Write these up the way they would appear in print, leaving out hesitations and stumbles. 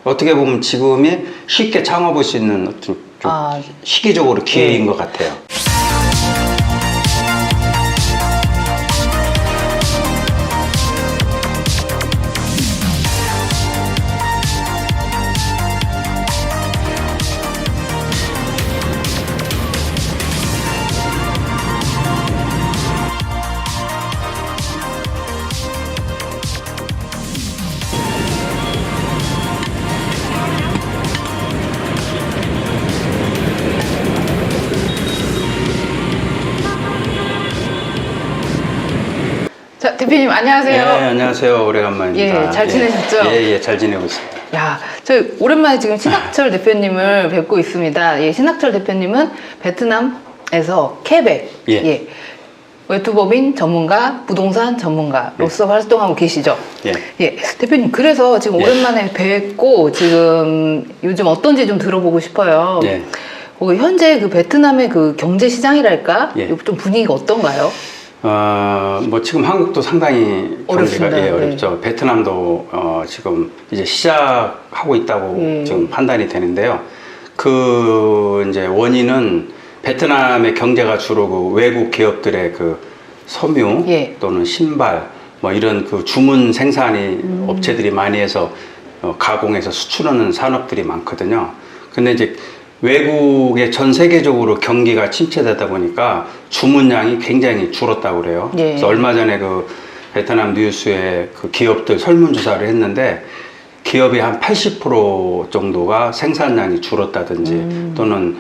어떻게 보면 지금이 쉽게 창업할 수 있는 좀 시기적으로 기회인 것 같아요. 자, 대표님 안녕하세요. 네, 안녕하세요. 오래간만입니다. 예, 잘 지내셨죠? 예, 잘 지내고 있습니다. 야, 저 오랜만에 지금 신학철 대표님을 뵙고 있습니다. 예, 신학철 대표님은 베트남에서 케벡, 예. 외투법인 전문가, 부동산 전문가로서 활동하고 계시죠? 예. 예, 대표님 그래서 지금 오랜만에 뵙고 지금 요즘 어떤지 좀 들어보고 싶어요. 예. 현재 그 베트남의 그 경제 시장이랄까? 예. 좀 분위기가 어떤가요? 뭐 지금 한국도 상당히 경제가 어렵습니다. 어렵죠. 베트남도 지금 이제 시작하고 있다고 지금 판단이 되는데요. 그 이제 원인은 베트남의 경제가 주로 그 외국 기업들의 그 섬유 또는 신발 뭐 이런 그 주문 생산이 업체들이 많이 해서 가공해서 수출하는 산업들이 많거든요. 근데 이제 외국의 전 세계적으로 경기가 침체되다 보니까 주문량이 굉장히 줄었다고 그래요. 그래서 얼마 전에 그 베트남 뉴스에 그 기업들 설문조사를 했는데 기업이 한 80% 정도가 생산량이 줄었다든지 또는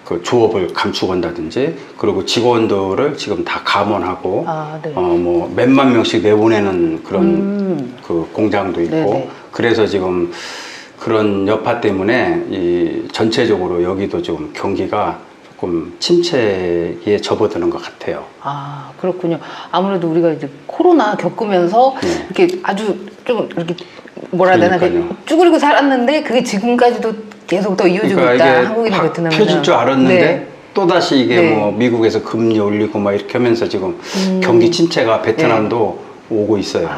그 조업을 감축한다든지 그리고 직원들을 지금 다 감원하고 뭐 몇만 명씩 내보내는 그런 그 공장도 있고 네네. 그래서 지금 그런 여파 때문에 이 전체적으로 여기도 지금 경기가 조금 침체에 접어드는 것 같아요. 아, 그렇군요. 아무래도 우리가 이제 코로나 겪으면서 이렇게 아주 좀 이렇게 뭐라 해야 되나 쭈그리고 살았는데 그게 지금까지도 계속 더 이어지고 있다. 한국이나 베트남이나. 펴질 줄 알았는데 또다시 이게 뭐 미국에서 금리 올리고 막 이렇게 하면서 지금 경기 침체가 베트남도 오고 있어요.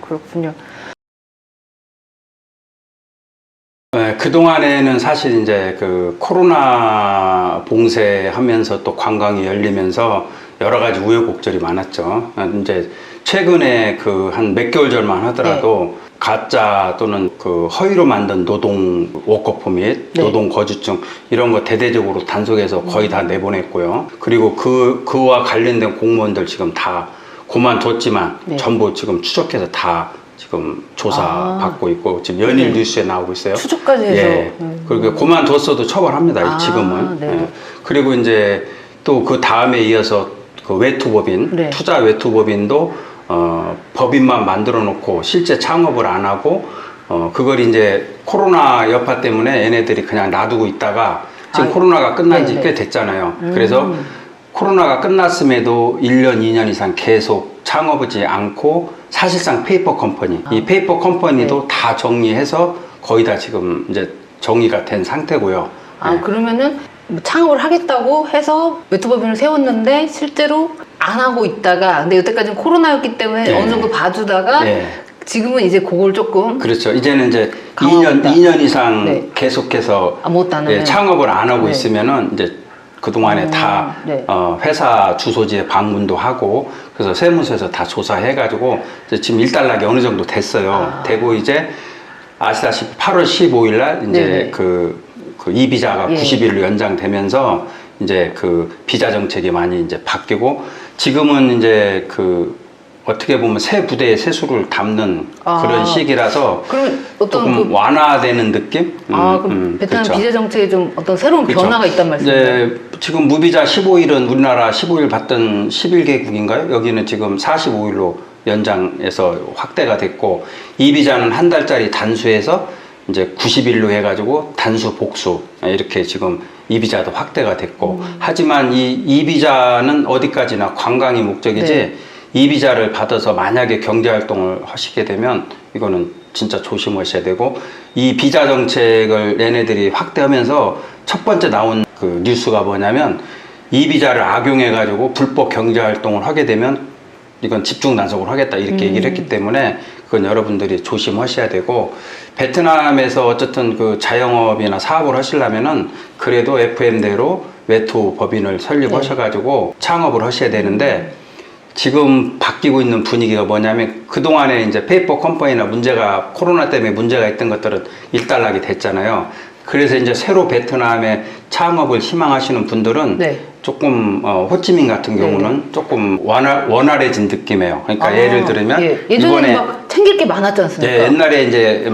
그렇군요. 그동안에는 사실 이제 그 코로나 봉쇄하면서 또 관광이 열리면서 여러 가지 우여곡절이 많았죠. 이제 최근에 그 한 몇 개월 전만 하더라도 가짜 또는 그 허위로 만든 노동 워커 및 노동 거주증 이런 거 대대적으로 단속해서 거의 다 내보냈고요. 그리고 그와 관련된 공무원들 지금 다 그만뒀지만 전부 지금 추적해서 다 지금 조사 받고 있고 지금 연일 뉴스에 나오고 있어요. 추적까지 해서. 그리고 그만뒀어도 처벌합니다. 지금은. 그리고 이제 또 그 다음에 이어서 그 외투법인, 투자 외투법인도 법인만 만들어 놓고 실제 창업을 안 하고 그걸 이제 코로나 여파 때문에 얘네들이 그냥 놔두고 있다가 지금 코로나가 끝난 지 꽤 됐잖아요. 그래서 코로나가 끝났음에도 1년, 2년 이상 계속 창업하지 않고 사실상 페이퍼 컴퍼니, 이 페이퍼 컴퍼니도 다 정리해서 거의 다 지금 이제 정리가 된 상태고요. 그러면은 뭐 창업을 하겠다고 해서 외투법인을 세웠는데 실제로 안 하고 있다가 근데 여태까지는 코로나였기 때문에 어느 정도 봐주다가 지금은 이제 그걸 조금 그렇죠. 이제는 이제 강화하겠다. 2년 이상 계속해서 창업을 안 하고 있으면은 이제 그동안에 다 회사 주소지에 방문도 하고 그래서 세무서에서 다 조사해가지고 지금 일단락이 어느 정도 됐어요. 되고 이제 아시다시피 8월 15일 날 이제 그 이비자가 90일로 연장되면서 이제 그 비자 정책이 많이 이제 바뀌고 지금은 이제 그 어떻게 보면 새 부대에 새 수를 담는 그런 시기라서 조금 완화되는 느낌? 그럼 베트남 비자 정책에 좀 어떤 새로운 변화가 있단 말씀이세요? 지금 무비자 15일은 우리나라 15일 받던 11개국인가요? 여기는 지금 45일로 연장해서 확대가 됐고 이 비자는 한 달짜리 단수해서 이제 90일로 해가지고 단수 복수 이렇게 지금 이 비자도 확대가 됐고 하지만 이 비자는 어디까지나 관광이 목적이지 이 비자를 받아서 만약에 경제활동을 하시게 되면 이거는 진짜 조심하셔야 되고 이 비자 정책을 얘네들이 확대하면서 첫 번째 나온 그 뉴스가 뭐냐면 이 비자를 악용해 가지고 불법 경제활동을 하게 되면 이건 집중 단속을 하겠다 이렇게 얘기를 했기 때문에 그건 여러분들이 조심하셔야 되고, 베트남에서 어쨌든 그 자영업이나 사업을 하시려면은 그래도 FM대로 외투 법인을 설립하셔가지고 창업을 하셔야 되는데, 지금 바뀌고 있는 분위기가 뭐냐면, 그동안에 이제 페이퍼 컴퍼니나 문제가, 코로나 때문에 문제가 있던 것들은 일단락이 됐잖아요. 그래서 이제 새로 베트남에 창업을 희망하시는 분들은 네. 조금 호치민 같은 경우는 조금 원활해진 느낌이에요. 그러니까 예를 들면 예전에 이번에 막 챙길 게 많았지 않습니까? 예, 옛날에 이제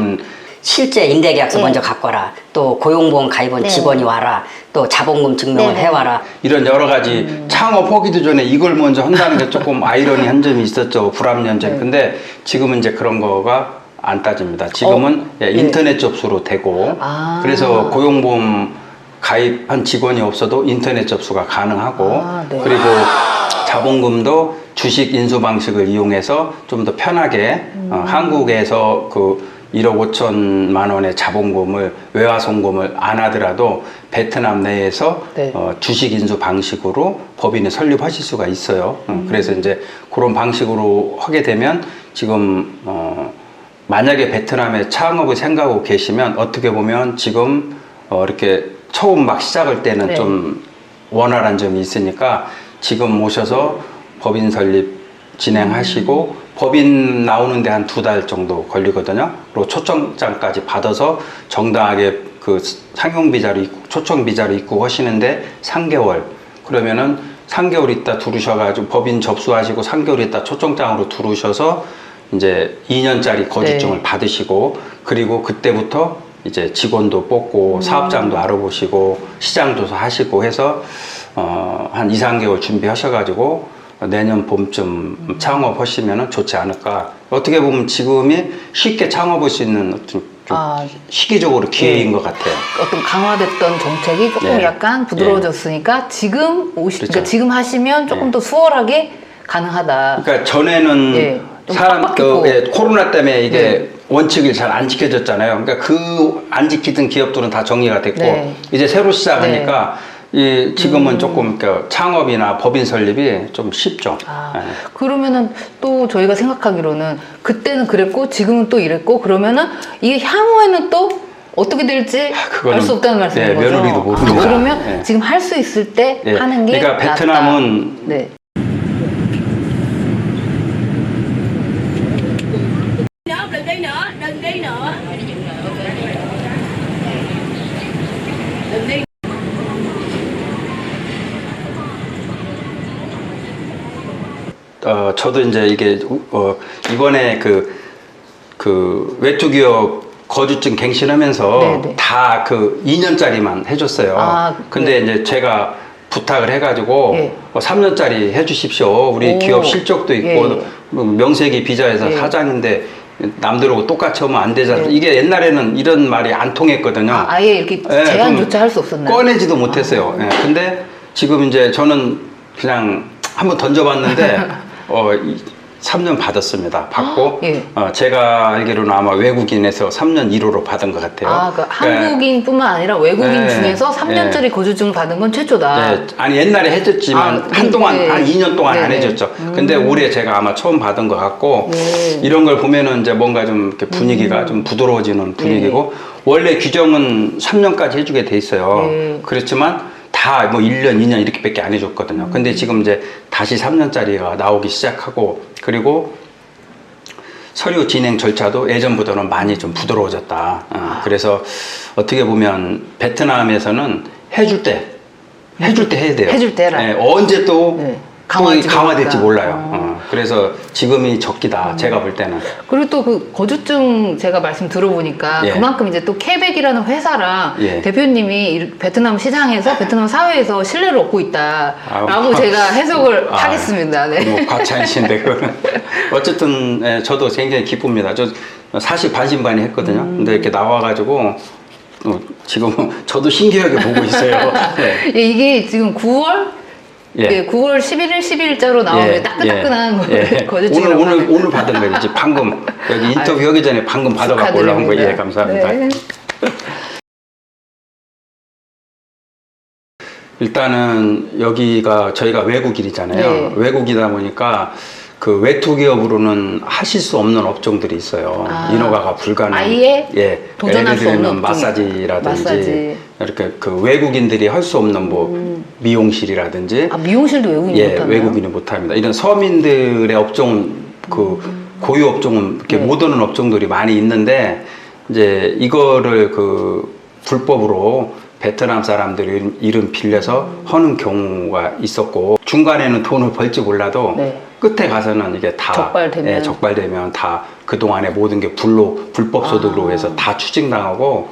실제 임대계약서 먼저 갖고 와라. 또 고용보험 가입원 직원이 와라. 또 자본금 증명을 해와라. 이런 여러 가지 창업하기도 전에 이걸 먼저 한다는 게 조금 아이러니한 점이 있었죠. 불합리한 점. 근데 지금은 이제 그런 거가 안 따집니다. 지금은 인터넷 접수로 되고, 그래서 고용보험 가입한 직원이 없어도 인터넷 접수가 가능하고, 그리고 자본금도 주식 인수 방식을 이용해서 좀 더 편하게 한국에서 그 1억 5천만 원의 자본금을 외화 송금을 안 하더라도 베트남 내에서 주식 인수 방식으로 법인을 설립하실 수가 있어요. 그래서 이제 그런 방식으로 하게 되면 지금 만약에 베트남에 창업을 생각하고 계시면 어떻게 보면 지금 이렇게 처음 막 시작할 때는 좀 원활한 점이 있으니까 지금 오셔서 법인 설립 진행하시고, 법인 나오는데 한 2달 정도 걸리거든요. 그리고 초청장까지 받아서 정당하게 그 상용비자로 초청비자로 입국하시는데 3개월, 그러면은 3개월 있다 들어오셔가지고 법인 접수하시고 3개월 있다 초청장으로 들어오셔서 이제 2년짜리 거주증을 받으시고, 그리고 그때부터 이제 직원도 뽑고 사업장도 알아보시고 시장조사 하시고 해서 한 2, 3개월 준비하셔가지고 내년 봄쯤 창업하시면 좋지 않을까. 어떻게 보면 지금이 쉽게 창업할 수 있는 좀 시기적으로 기회인 것 같아요. 어떤 강화됐던 정책이 조금 약간 부드러워졌으니까 지금 그러니까 지금 하시면 조금 더 수월하게 가능하다. 그러니까 전에는 사람 코로나 때문에 이게 원칙이 잘 안 지켜졌잖아요. 그러니까 그 안 지키던 기업들은 다 정리가 됐고 이제 새로 시작하니까 지금은 조금 창업이나 법인 설립이 좀 쉽죠. 그러면은 또 저희가 생각하기로는 그때는 그랬고 지금은 또 이랬고, 그러면은 이게 향후에는 또 어떻게 될지 알 수 없다는 말씀인 거죠. 며느리도 모릅니다. 그러면 지금 할 수 있을 때 하는 게 그러니까 베트남은 đừng đi nữa, đừng đi nữa. Đừng đi. 저도 이제 이게 이번에 그 외투 기업 거주증 갱신하면서 다 그 2년짜리만 해줬어요. 근데 이제 제가 부탁을 해가지고 3년짜리 해주십시오. 우리 기업 실적도 있고 명색이 비자회사 사장인데 남들하고 똑같이 하면 안 되잖아요. 이게 옛날에는 이런 말이 안 통했거든요. 아예 이렇게 제한조차 할 수 없었나요? 꺼내지도 못했어요. 근데 지금 이제 저는 그냥 한번 던져봤는데 3년 받았습니다. 받고 제가 알기로는 아마 외국인에서 3년 1호로 받은 것 같아요. 그러니까 한국인뿐만 아니라 외국인 중에서 3년짜리 거주증을 받은 건 최초다. 아니 옛날에 해줬지만 한동안 한 2년 동안 안 해줬죠. 근데 올해 제가 아마 처음 받은 것 같고 이런 걸 보면은 이제 뭔가 좀 이렇게 분위기가 좀 부드러워지는 분위기고 원래 규정은 3년까지 해주게 돼 있어요. 그렇지만 다 뭐 1년, 2년 이렇게밖에 안 해줬거든요. 근데 지금 이제 다시 3년짜리가 나오기 시작하고, 그리고 서류 진행 절차도 예전보다는 많이 좀 부드러워졌다. 그래서 어떻게 보면 베트남에서는 해줄 때 해야 돼요. 해줄 때라. 언제 또 강화될지 모르니까. 몰라요. 그래서 지금이 적기다. 제가 볼 때는. 그리고 또 그 거주증 제가 말씀 들어보니까 그만큼 이제 또 케백이라는 회사랑 대표님이 베트남 시장에서 베트남 사회에서 신뢰를 얻고 있다라고 제가 해석을 하겠습니다. 뭐 과찬이신데 그거는 어쨌든 저도 굉장히 기쁩니다. 저 사실 반신반의 했거든요. 근데 이렇게 나와가지고 지금 저도 신기하게 보고 있어요. 이게 지금 9월 9월 11일, 12일자로 나오면 따끈따끈한 거주증 오늘 받은 거 이제 방금 여기 인터뷰 하기 전에 방금 받아갖고 올라온 거. 감사합니다. 일단은 여기가 저희가 외국인이잖아요. 외국이다 보니까 그 외투 기업으로는 하실 수 없는 업종들이 있어요. 인허가가 불가능. 아예 예, 도전할 수 없는 업종이 마사지라든지 마사지. 이렇게 그 외국인들이 할 수 없는 뭐 미용실이라든지 미용실도 외국인이 예, 못하나요? 외국인이 못합니다. 이런 서민들의 업종 그 고유 업종은 이렇게 네. 못 오는 업종들이 많이 있는데 이제 이거를 그 불법으로 베트남 사람들이 이름 빌려서 하는 경우가 있었고 중간에는 돈을 벌지 몰라도 네. 끝에 가서는 이게 다 적발되면. 예, 적발되면 다 그동안에 모든 게 불법 소득으로 해서 다 추징당하고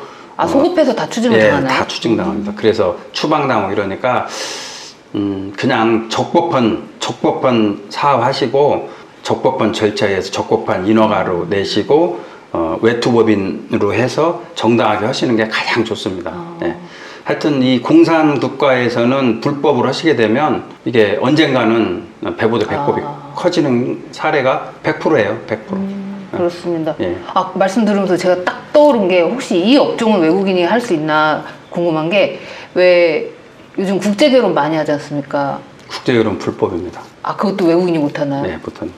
소급해서 다 추징을 예, 당하나요? 다 추징당합니다. 그래서 추방당하고 이러니까 그냥 적법한 사업하시고 적법한 절차에 의해서 적법한 인허가로 내시고 외투법인으로 해서 정당하게 하시는 게 가장 좋습니다. 예. 하여튼 이 공산 국가에서는 불법으로 하시게 되면 이게 언젠가는 배보다 배꼽이 커지는 사례가 100%예요. 100%. 그렇습니다. 예. 말씀 들으면서 제가 딱 떠오른 게 혹시 이 업종을 외국인이 할 수 있나 궁금한 게 왜 요즘 국제 결혼 많이 하지 않습니까? 국제결혼 불법입니다. 그것도 외국인이 못하나요? 네, 보통.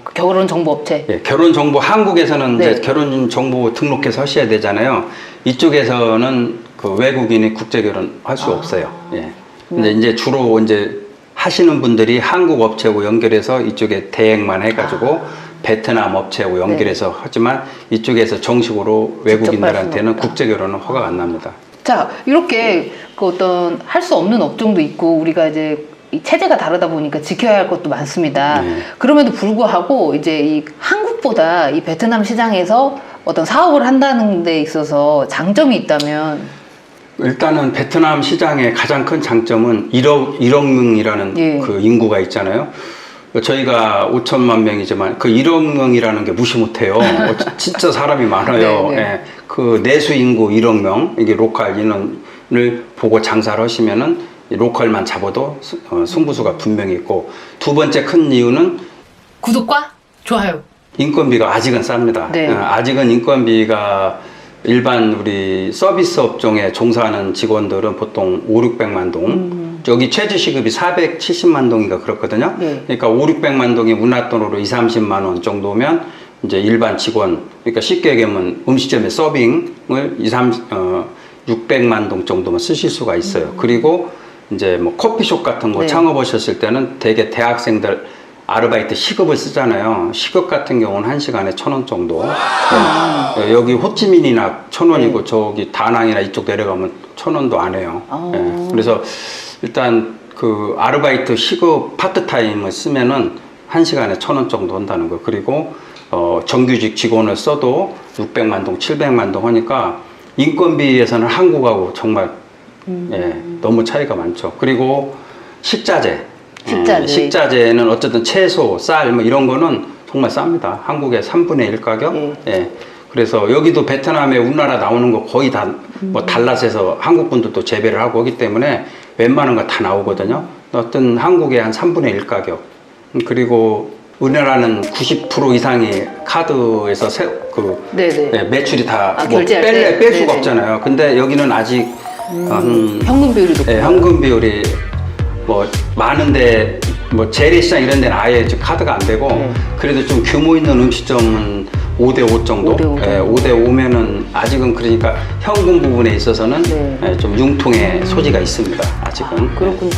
그 결혼 정보 업체. 예, 결혼 정보 한국에서는 네. 이제 결혼 정보 등록해서 하셔야 되잖아요. 이쪽에서는 그 외국인이 국제 결혼 할 수 없어요. 예. 근데 이제 주로 이제 하시는 분들이 한국 업체하고 연결해서 이쪽에 대행만 해가지고 베트남 업체하고 연결해서 하지만 이쪽에서 정식으로 외국인들한테는 국제 결혼은 허가가 안 납니다. 자, 이렇게 그 어떤 할 수 없는 업종도 있고 우리가 이제 이 체제가 다르다 보니까 지켜야 할 것도 많습니다. 네. 그럼에도 불구하고 이제 이 한국보다 이 베트남 시장에서 어떤 사업을 한다는 데 있어서 장점이 있다면 일단은 베트남 시장의 가장 큰 장점은 1억 명이라는 예. 그 인구가 있잖아요. 저희가 5천만 명이지만 그 1억 명이라는 게 무시 못해요. 진짜 사람이 많아요. 네, 네. 예. 그 내수 인구 1억 명, 이게 로컬 인원을 보고 장사를 하시면은 로컬만 잡아도 승부수가 분명히 있고 두 번째 큰 이유는 구독과 좋아요. 인건비가 아직은 쌉니다. 네. 아직은 인건비가 일반 우리 서비스 업종에 종사하는 직원들은 보통 5, 600만 동. 여기 최저시급이 470만 동인가 그렇거든요. 네. 그러니까 5, 600만 동이 문화돈으로 2, 30만 원 정도면 이제 일반 직원, 그러니까 쉽게 얘기하면 음식점의 서빙을 600만 동 정도만 쓰실 수가 있어요. 그리고 이제 뭐 커피숍 같은 거 네. 창업하셨을 때는 대개 대학생들 아르바이트 시급을 쓰잖아요. 시급 같은 경우는 1시간에 1,000원 정도. 네. 여기 호치민이나 1,000원이고 저기 다낭이나 이쪽 내려가면 1,000원도 안 해요. 네. 그래서 일단 그 아르바이트 시급 파트타임을 쓰면은 1시간에 1,000원 정도 한다는 거. 그리고 정규직 직원을 써도 600만 동, 700만 동 하니까 인건비에서는 한국하고 정말 예, 너무 차이가 많죠. 그리고 식자재. 식자재는 어쨌든 채소, 쌀 뭐 이런 거는 정말 쌉니다. 한국의 3분의 1 가격. 예. 그래서 여기도 베트남에 우리나라 나오는 거 거의 다 뭐 달랏에서 한국 분들도 재배를 하고 오기 때문에 웬만한 거 다 나오거든요. 어떤 한국의 한 3분의 1 가격. 그리고 우리나라는 90% 이상이 카드에서 예, 매출이 다 뭐 결제할 때? 뺄 수가 네네. 없잖아요. 근데 여기는 아직 현금 비율이 높고. 예, 현금 비율이 뭐 많은데 뭐 재래시장 이런 데는 아예 카드가 안 되고 그래도 좀 규모 있는 음식점은 5대5 정도. 5대5 예, 5대5면은 아직은 그러니까 현금 부분에 있어서는 예, 좀 융통의 소지가 있습니다. 아직은. 그렇군요.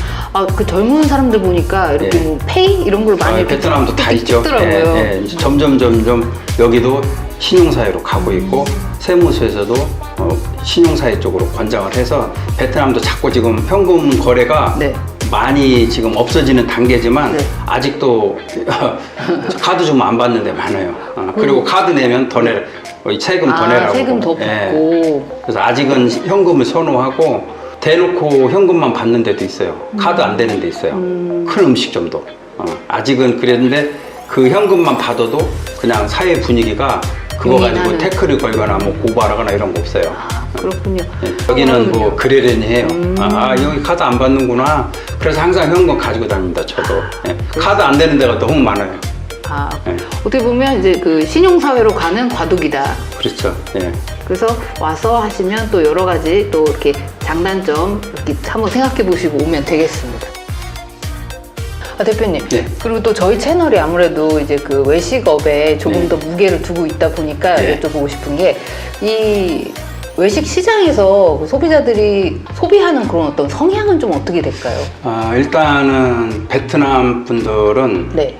그 젊은 사람들 보니까 이렇게 예. 뭐 페이 이런 걸 많이 이렇게 베트남도 다 있죠. 찍더라고요. 예, 이제 점점 여기도 신용사회로 가고 있고 세무서에서도 신용사회 쪽으로 권장을 해서 베트남도 자꾸 지금 현금 거래가 네. 많이 지금 없어지는 단계지만 네. 아직도 카드 좀 안 받는 데 많아요. 그리고 카드 내면 더 내, 세금 더 내라고. 세금 더 예. 붙고. 그래서 아직은 현금을 선호하고 대놓고 현금만 받는 데도 있어요. 카드 안 되는 데 있어요. 큰 음식점도. 아직은 그랬는데 그 현금만 받아도 그냥 사회 분위기가 그거 가지고 용인하는. 태클을 걸거나 뭐 고발하거나 이런 거 없어요. 그렇군요. 예, 여기는 뭐 그러려니 해요. 여기 카드 안 받는구나. 그래서 항상 현금 가지고 다닙니다. 저도. 예, 카드 안 되는 데가 너무 많아요. 네. 어떻게 보면 이제 그 신용사회로 가는 과도기다. 그렇죠. 예. 그래서 와서 하시면 또 여러 가지 또 이렇게 장단점 이렇게 한번 생각해 보시고 오면 되겠습니다. 아, 대표님. 네. 그리고 또 저희 채널이 아무래도 이제 그 외식업에 조금 네. 더 무게를 두고 있다 보니까 네. 여쭤보고 싶은 게 이 외식 시장에서 그 소비자들이 소비하는 그런 어떤 성향은 좀 어떻게 될까요? 일단은 베트남 분들은 네.